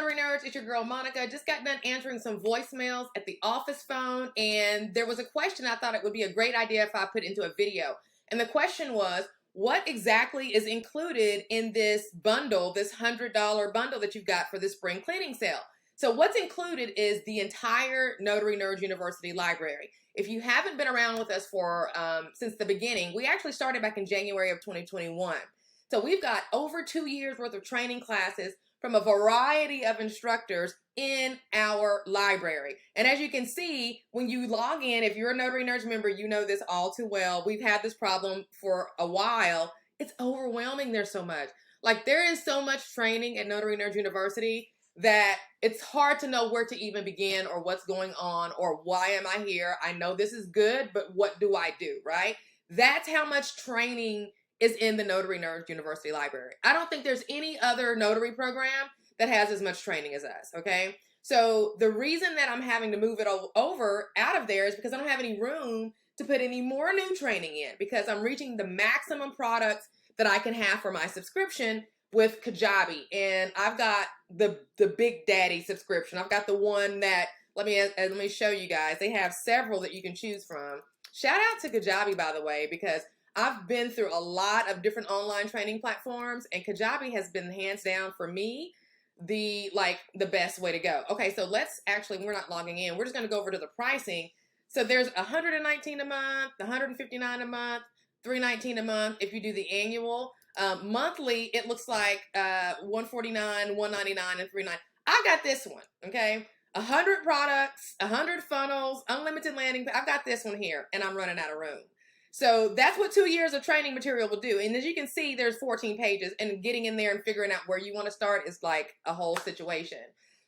Notary Nerds? It's your girl Monica. Just got done answering some voicemails at the office phone, and there was a question I thought it would be a great idea if I put into a video. And the question was, what exactly is included in this bundle, this $100 bundle that you've got for the spring cleaning sale? So what's included is the entire Notary Nerds University library. If you haven't been around with us for since the beginning, we actually started back in January of 2021. So we've got over 2 years worth of training classes from a variety of instructors in our library. And as you can see, when you log in, if you're a Notary Nerds member, you know this all too well. We've had this problem for a while. It's overwhelming. There's so much. Like, there is so much training at Notary Nerds University that it's hard to know where to even begin or what's going on or why am I here. I know this is good, but what do I do, right? That's how much training is in the Notary Nerds University library. I don't think there's any other notary program that has as much training as us, okay? So the reason that I'm having to move it over out of there is because I don't have any room to put any more new training in, because I'm reaching the maximum products that I can have for my subscription with Kajabi. And I've got the Big Daddy subscription. I've got the one that, let me show you guys. They have several that you can choose from. Shout out to Kajabi, by the way, because I've been through a lot of different online training platforms, and Kajabi has been hands down for me the best way to go. Okay, so let's actually, we're not logging in. We're just going to go over to the pricing. So there's $119 a month, $159 a month, $319 a month if you do the annual. Monthly, it looks like $149, $199, and $399. I got this one, okay? 100 products, 100 funnels, unlimited landing. I've got this one here, and I'm running out of room. So that's what 2 years of training material will do. And as you can see, there's 14 pages, and getting in there and figuring out where you want to start is like a whole situation.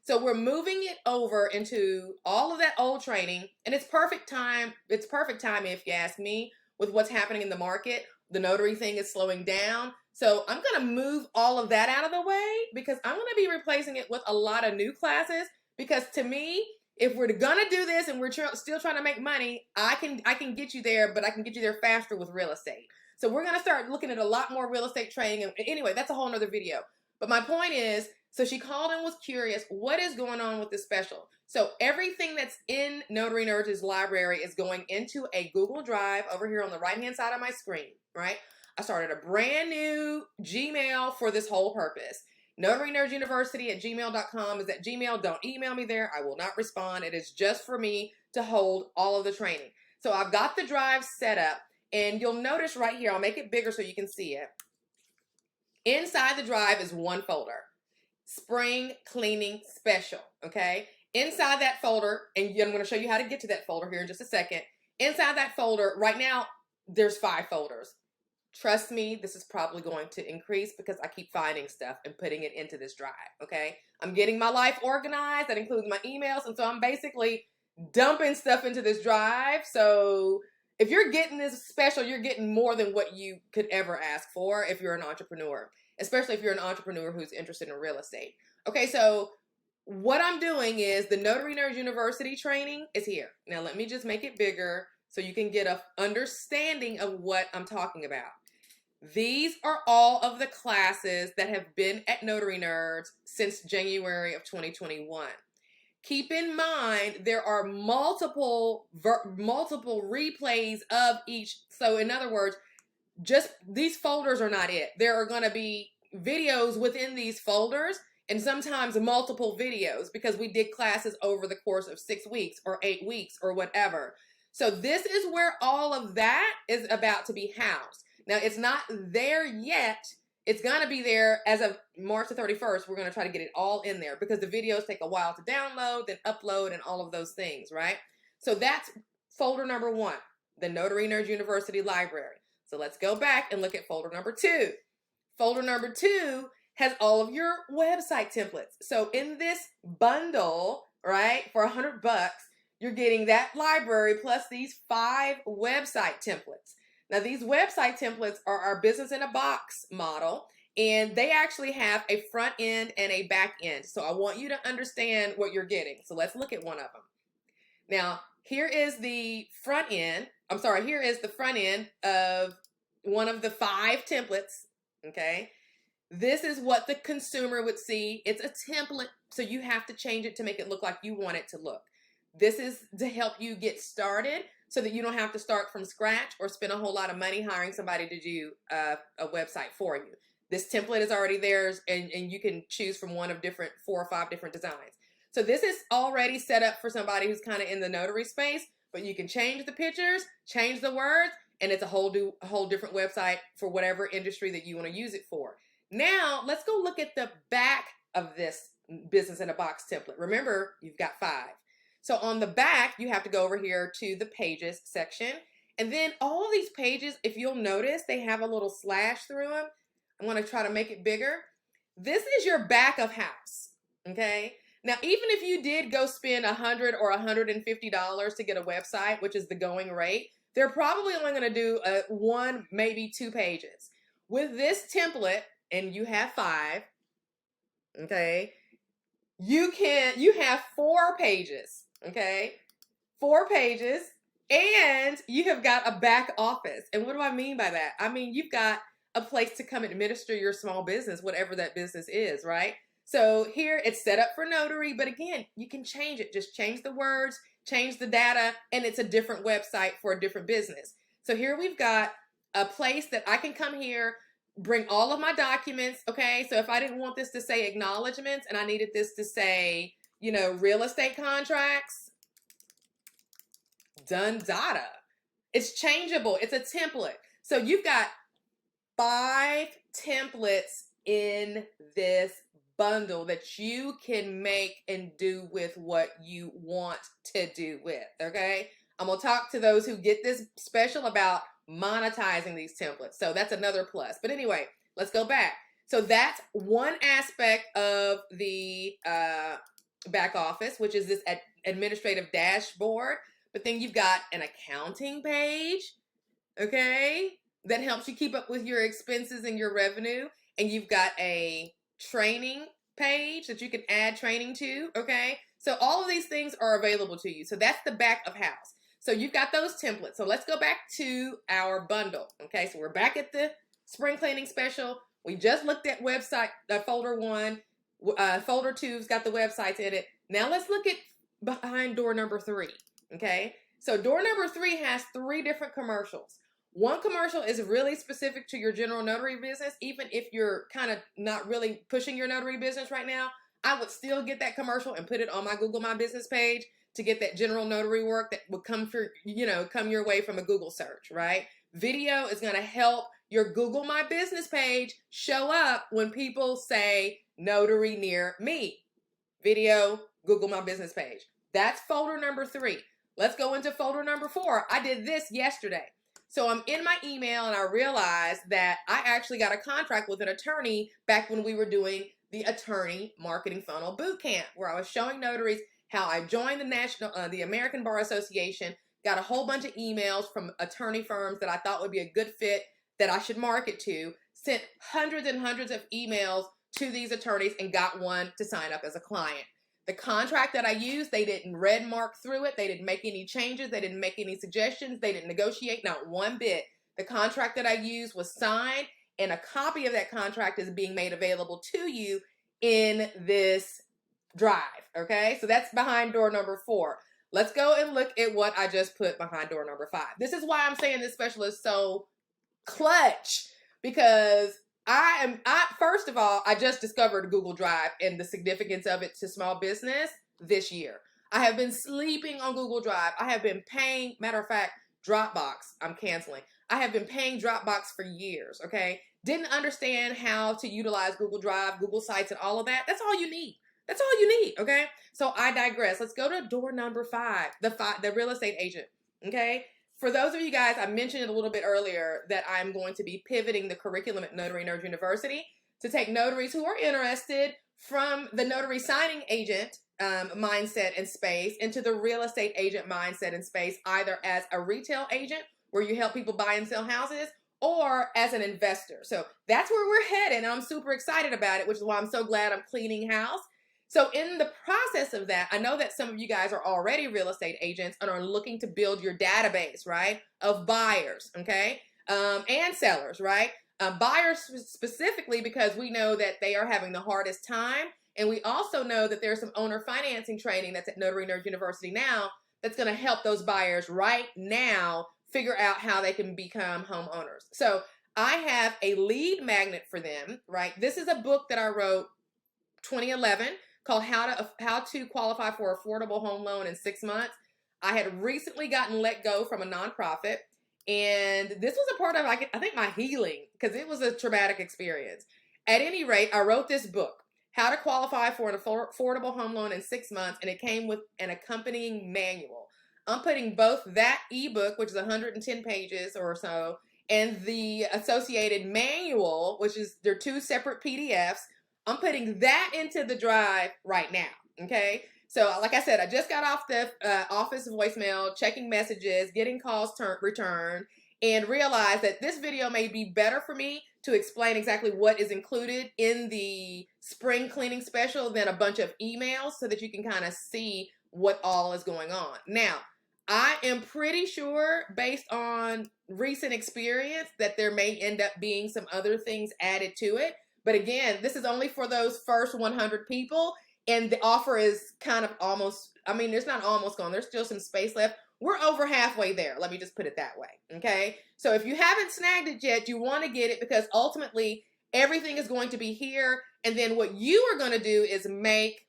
So we're moving it over into all of that old training, and it's perfect time. It's perfect timing, if you ask me, with what's happening in the market. The notary thing is slowing down. So I'm going to move all of that out of the way because I'm going to be replacing it with a lot of new classes, because to me, if we're going to do this and we're still trying to make money, I can get you there, but I can get you there faster with real estate. So we're going to start looking at a lot more real estate training. And anyway, that's a whole nother video. But my point is, so she called and was curious, what is going on with this special? So everything that's in Notary Nerds' library is going into a Google Drive over here on the right-hand side of my screen, right? I started a brand new Gmail for this whole purpose. NotaryNerdsUniversity@gmail.com is at Gmail. Don't email me there. I will not respond. It is just for me to hold all of the training. So I've got the drive set up, and you'll notice right here, I'll make it bigger so you can see it. Inside the drive is one folder, Spring Cleaning Special, okay? Inside that folder, and I'm going to show you how to get to that folder here in just a second. Inside that folder, right now, there's 5 folders. Trust me, this is probably going to increase because I keep finding stuff and putting it into this drive, okay? I'm getting my life organized. That includes my emails. And so I'm basically dumping stuff into this drive. So if you're getting this special, you're getting more than what you could ever ask for if you're an entrepreneur, especially if you're an entrepreneur who's interested in real estate. Okay, so what I'm doing is the Notary Nerds University training is here. Now let me just make it bigger so you can get an understanding of what I'm talking about. These are all of the classes that have been at Notary Nerds since January of 2021. Keep in mind, there are multiple replays of each. So in other words, just these folders are not it. There are going to be videos within these folders, and sometimes multiple videos, because we did classes over the course of 6 weeks or 8 weeks or whatever. So this is where all of that is about to be housed. Now, it's not there yet. It's going to be there as of March the 31st. We're going to try to get it all in there because the videos take a while to download, then upload, and all of those things, right? So that's folder number 1, the Notary Nerds University Library. So let's go back and look at folder number 2. Folder number 2 has all of your website templates. So in this bundle, right, for $100, you're getting that library plus these 5 website templates. Now, these website templates are our business in a box model, and they actually have a front end and a back end. So I want you to understand what you're getting. So let's look at one of them. Now, here is the front end. Here is the front end of one of the 5 templates, okay? This is what the consumer would see. It's a template, so you have to change it to make it look like you want it to look. This is to help you get started so that you don't have to start from scratch or spend a whole lot of money hiring somebody to do a website for you. This template is already there, and you can choose from one of 4 or 5 different designs. So this is already set up for somebody who's kind of in the notary space, but you can change the pictures, change the words, and it's a whole different website for whatever industry that you want to use it for. Now, let's go look at the back of this business in a box template. Remember, you've got 5. So on the back, you have to go over here to the pages section. And then all of these pages, if you'll notice, they have a little slash through them. I'm going to try to make it bigger. This is your back of house, okay? Now, even if you did go spend $100 or $150 to get a website, which is the going rate, they're probably only going to do 1, maybe 2 pages. With this template, and you have 5, okay, you have 4 pages, okay, 4 pages, and you have got a back office. And what do I mean by that? I mean, you've got a place to come administer your small business, whatever that business is, right? So here it's set up for notary, but again, you can change it. Just change the words, change the data, and it's a different website for a different business. So here we've got a place that I can come here, bring all of my documents, okay? So if I didn't want this to say acknowledgments and I needed this to say, you know, real estate contracts, done data. It's changeable. It's a template. So you've got 5 templates in this bundle that you can make and do with what you want to do with, okay? I'm going to talk to those who get this special about monetizing these templates. So that's another plus. But anyway, let's go back. So that's one aspect of the back office, which is this administrative dashboard. But then you've got an accounting page, okay, that helps you keep up with your expenses and your revenue. And you've got a training page that you can add training to, okay? So all of these things are available to you. So that's the back of house. So you've got those templates. So let's go back to our bundle, okay? So we're back at the spring cleaning special. We just looked at website, folder 1. Folder 2's got the websites in it. Now let's look at behind door number 3, okay? So door number 3 has 3 different commercials. One commercial is really specific to your general notary business. Even if you're kind of not really pushing your notary business right now, I would still get that commercial and put it on my Google My Business page to get that general notary work that would come your way from a Google search, right? Video is going to help your Google My Business page show up when people say notary near me. Video, Google My Business page. That's folder number 3. Let's go into folder number 4. I did this yesterday. So I'm in my email and I realized that I actually got a contract with an attorney back when we were doing the Attorney Marketing Funnel Bootcamp, where I was showing notaries how I joined the American Bar Association, got a whole bunch of emails from attorney firms that I thought would be a good fit that I should market to, sent hundreds and hundreds of emails to these attorneys and got one to sign up as a client. The contract that I used, they didn't red mark through it. They didn't make any changes. They didn't make any suggestions. They didn't negotiate, not one bit. The contract that I used was signed, and a copy of that contract is being made available to you in this drive, okay? So that's behind door number 4. Let's go and look at what I just put behind door number 5. This is why I'm saying this special is so clutch, because first of all, I just discovered Google Drive and the significance of it to small business this year. I have been sleeping on Google Drive. I have been paying, matter of fact, Dropbox, I'm canceling. I have been paying Dropbox for years, okay? Didn't understand how to utilize Google Drive, Google Sites, and all of that. That's all you need. That's all you need, okay? So I digress. Let's go to door number 5, the real estate agent, okay? For those of you guys, I mentioned it a little bit earlier that I'm going to be pivoting the curriculum at Notary Nerd University to take notaries who are interested from the notary signing agent mindset and space into the real estate agent mindset and space, either as a retail agent where you help people buy and sell houses, or as an investor. So that's where we're headed, and I'm super excited about it, which is why I'm so glad I'm cleaning house. So in the process of that, I know that some of you guys are already real estate agents and are looking to build your database, right, of buyers, okay, and sellers, right? Buyers specifically because we know that they are having the hardest time. And we also know that there's some owner financing training that's at Notary Nerd University now that's going to help those buyers right now figure out how they can become homeowners. So I have a lead magnet for them, right? This is a book that I wrote 2011 called How to Qualify for Affordable Home Loan in 6 months. I had recently gotten let go from a nonprofit, and this was a part of, I think, my healing, because it was a traumatic experience. At any rate, I wrote this book, How to Qualify for an Affordable Home Loan in 6 months, and it came with an accompanying manual. I'm putting both that ebook, which is 110 pages or so, and the associated manual, which is, they're 2 separate PDFs. I'm putting that into the drive right now, okay? So like I said, I just got off the office voicemail, checking messages, getting calls returned, and realized that this video may be better for me to explain exactly what is included in the spring cleaning special than a bunch of emails, so that you can kind of see what all is going on. Now, I am pretty sure, based on recent experience, that there may end up being some other things added to it. But again, this is only for those first 100 people, and the offer is kind of almost, I mean, there's not almost gone. There's still some space left. We're over halfway there. Let me just put it that way, okay? So if you haven't snagged it yet, you want to get it, because ultimately everything is going to be here. And then what you are going to do is make,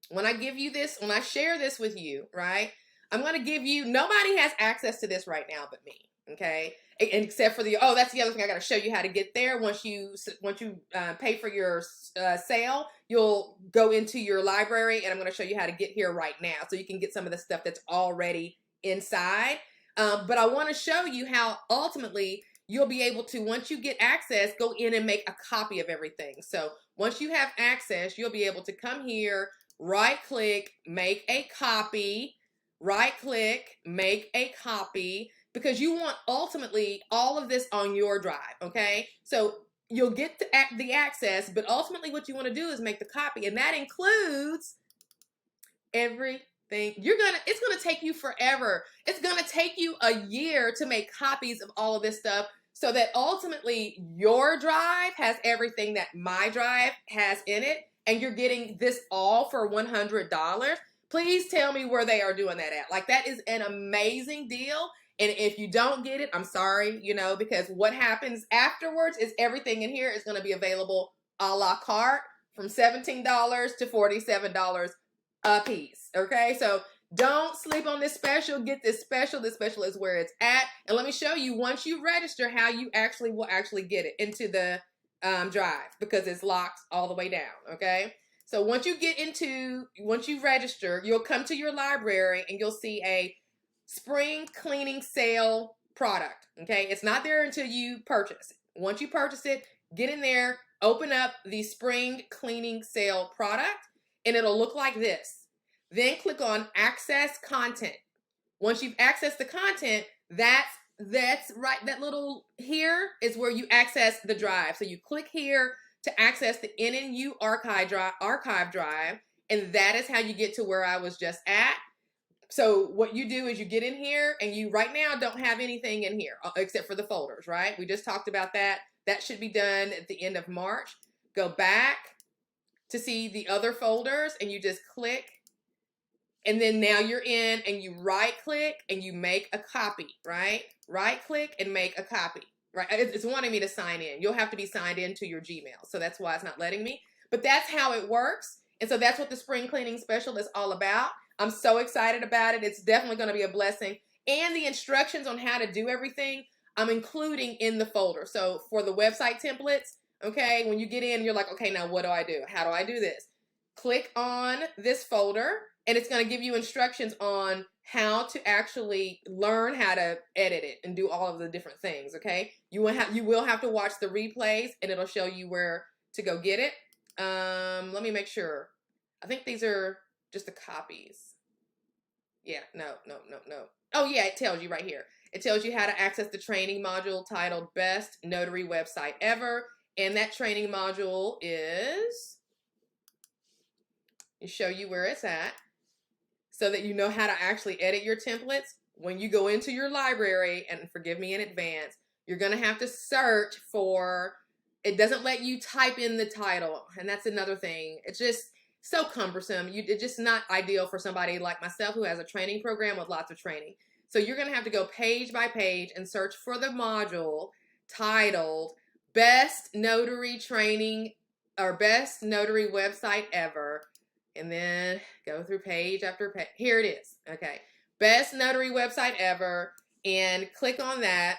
when I give you this, when I share this with you, right, I'm going to give you, nobody has access to this right now but me, okay? Except for oh, that's the other thing. I got to show you how to get there. Once you pay for your sale, you'll go into your library, and I'm going to show you how to get here right now, so you can get some of the stuff that's already inside. But I want to show you how ultimately you'll be able to, once you get access, go in and make a copy of everything. So once you have access, you'll be able to come here, right-click, make a copy, right-click, make a copy, because you want ultimately all of this on your drive, okay? So you'll get the access, but ultimately what you want to do is make the copy, and that includes everything. It's gonna take you forever. It's gonna take you a year to make copies of all of this stuff, so that ultimately your drive has everything that my drive has in it, and you're getting this all for $100. Please tell me where they are doing that at. Like, that is an amazing deal. And if you don't get it, I'm sorry, because what happens afterwards is everything in here is going to be available a la carte from $17 to $47 a piece. Okay, so don't sleep on this special. Get this special. This special is where it's at. And let me show you, once you register, how you will actually get it into the drive, because it's locked all the way down. Okay. So once you register, you'll come to your library and you'll see a spring cleaning sale product. Okay, it's not there until you purchase it. Once you purchase it, get in there, open up the spring cleaning sale product, and it'll look like this. Then click on Access Content. Once you've accessed the content, that's right. That little here is where you access the drive. So you click here to access the NNU archive drive, and that is how you get to where I was just at. So what you do is you get in here, and you right now don't have anything in here except for the folders, right? We just talked about that. That should be done at the end of March. Go back to see the other folders, and you just click, and then now you're in, and you right click and you make a copy, right? Right click and make a copy. Right, it's wanting me to sign in. You'll have to be signed into your Gmail, so that's why it's not letting me. But that's how it works, and so that's what the spring cleaning special is all about. I'm so excited about it. It's definitely going to be a blessing. And the instructions on how to do everything, I'm including in the folder. So for the website templates, okay, when you get in, you're like, okay, now what do I do? How do I do this? Click on this folder, and it's going to give you instructions on how to actually learn how to edit it and do all of the different things, okay? You will have to watch the replays, and it'll show you where to go get it. Let me make sure. I think these are just the copies. Yeah, no. Oh yeah, it tells you right here. It tells you how to access the training module titled Best Notary Website Ever. And that training module is, it show you where it's at, so that you know how to actually edit your templates when you go into your library. And forgive me in advance, You're going to have to search for, it doesn't let you type in the title. And that's another thing. It's just so cumbersome. It's just not ideal for somebody like myself who has a training program with lots of training. So you're going to have to go page by page and search for the module titled Best Notary Training or Best Notary Website Ever. And then go through page after page. Here it is. Okay. Best Notary Website Ever. And click on that.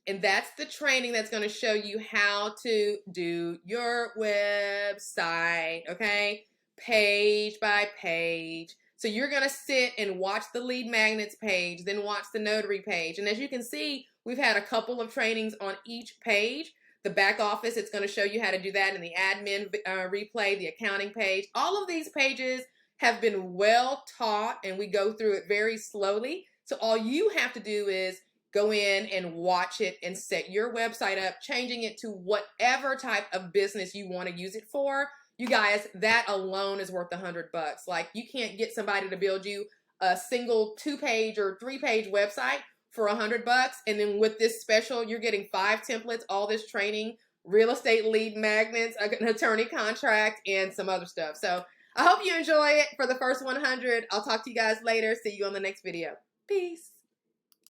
And that's the training that's going to show you how to do your website. Okay. Page by page. So you're going to sit and watch the lead magnets page, then watch the notary page. And as you can see, we've had a couple of trainings on each page. The back office, it's going to show you how to do that in the admin replay, the accounting page. All of these pages have been well taught, and we go through it very slowly. So all you have to do is go in and watch it and set your website up, changing it to whatever type of business you want to use it for. You guys, that alone is worth $100. Like, you can't get somebody to build you a single 2-page or 3-page website for $100. And then with this special, you're getting 5 templates, all this training, real estate lead magnets, an attorney contract, and some other stuff. So I hope you enjoy it for the first 100. I'll talk to you guys later. See you on the next video. Peace.